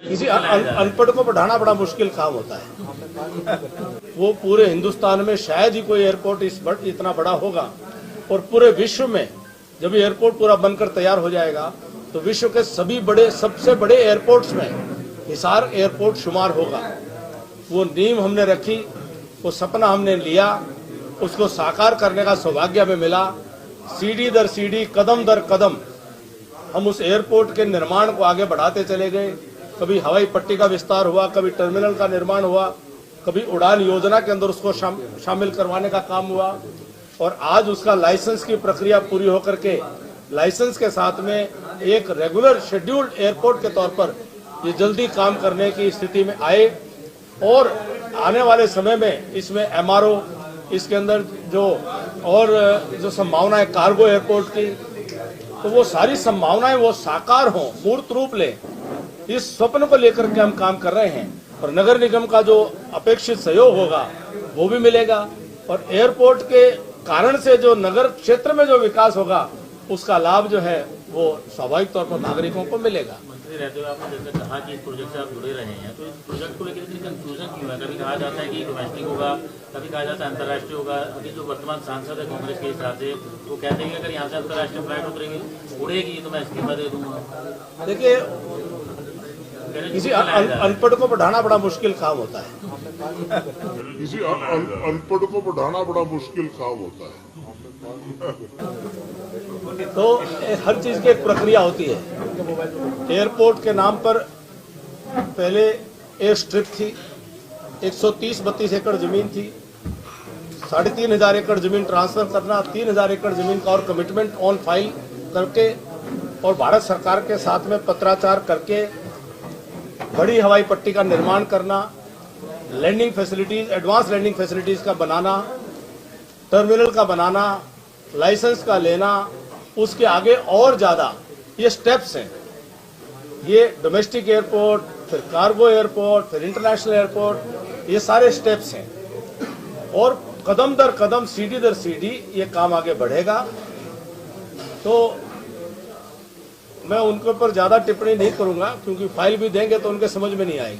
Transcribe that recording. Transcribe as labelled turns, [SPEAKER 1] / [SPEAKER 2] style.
[SPEAKER 1] किसी अनपढ़ को पढ़ाना बड़ा मुश्किल काम होता है। वो पूरे हिंदुस्तान में शायद ही कोई एयरपोर्ट इतना बड़ा होगा, और पूरे विश्व में जब एयरपोर्ट पूरा बनकर तैयार हो जाएगा तो विश्व के सबसे बड़े एयरपोर्ट्स में हिसार एयरपोर्ट शुमार होगा। वो नींव हमने रखी, वो सपना हमने लिया, उसको साकार करने का सौभाग्य हमें मिला। सीढ़ी दर सीढ़ी, कदम दर कदम हम उस एयरपोर्ट के निर्माण को आगे बढ़ाते चले गए। कभी हवाई पट्टी का विस्तार हुआ, कभी टर्मिनल का निर्माण हुआ, कभी उड़ान योजना के अंदर उसको शामिल करवाने का काम हुआ, और आज उसका लाइसेंस की प्रक्रिया पूरी होकर के लाइसेंस के साथ में एक रेगुलर शेड्यूल्ड एयरपोर्ट के तौर पर ये जल्दी काम करने की स्थिति में आए। और आने वाले समय में इसमें MRO, इसके अंदर जो संभावनाएं कार्गो एयरपोर्ट की, तो वो सारी संभावनाएं वो साकार हों, मूर्त रूप ले, इस स्वप्न को लेकर के हम काम कर रहे हैं। और नगर निगम का जो अपेक्षित सहयोग होगा वो भी मिलेगा, और एयरपोर्ट के कारण से जो नगर क्षेत्र में जो विकास होगा उसका लाभ जो है वो स्वाभाविक तौर पर नागरिकों को मिलेगा।
[SPEAKER 2] मंत्री रहते हुए आपने जैसे कहा कि इस प्रोजेक्ट से आप जुड़े रहे हैं, तो इस प्रोजेक्ट को लेकर इतनी कंफ्यूजन क्यों है? कभी कहा जाता है कि डोमेस्टिक होगा, कभी कहा जाता है अंतर्राष्ट्रीय होगा। अभी जो वर्तमान सांसद है कांग्रेस के हिसाब से, वो कहते हैं कि अगर यहाँ से अंतर्राष्ट्रीय फ्लाइट उड़ेगी तो मैं इस्तीफा दे दूंगा।
[SPEAKER 1] देखिए, किसी अनपढ़ को पढ़ाना बड़ा मुश्किल काम होता है।
[SPEAKER 3] किसी अनपढ़ को पढ़ाना बड़ा मुश्किल काम होता है।
[SPEAKER 1] तो हर चीज की एक प्रक्रिया होती है। एयरपोर्ट के नाम पर पहले एयर स्ट्रिप थी, 130-32 एकड़ जमीन थी, 3500 एकड़ जमीन ट्रांसफर करना, 3000 एकड़ जमीन का और कमिटमेंट ऑन फाइल करके, और भारत सरकार के साथ में पत्राचार करके बड़ी हवाई पट्टी का निर्माण करना, landing facilities, advance landing facilities का बनाना, टर्मिनल का बनाना, लाइसेंस का लेना, उसके आगे और ज्यादा ये स्टेप्स हैं। ये डोमेस्टिक एयरपोर्ट, फिर कार्गो एयरपोर्ट, फिर इंटरनेशनल एयरपोर्ट, ये सारे स्टेप्स हैं, और कदम दर कदम, सीढ़ी दर सीढ़ी ये काम आगे बढ़ेगा। तो मैं उनके ऊपर ज्यादा टिप्पणी नहीं करूंगा, क्योंकि फाइल भी देंगे तो उनके समझ में नहीं आएगी।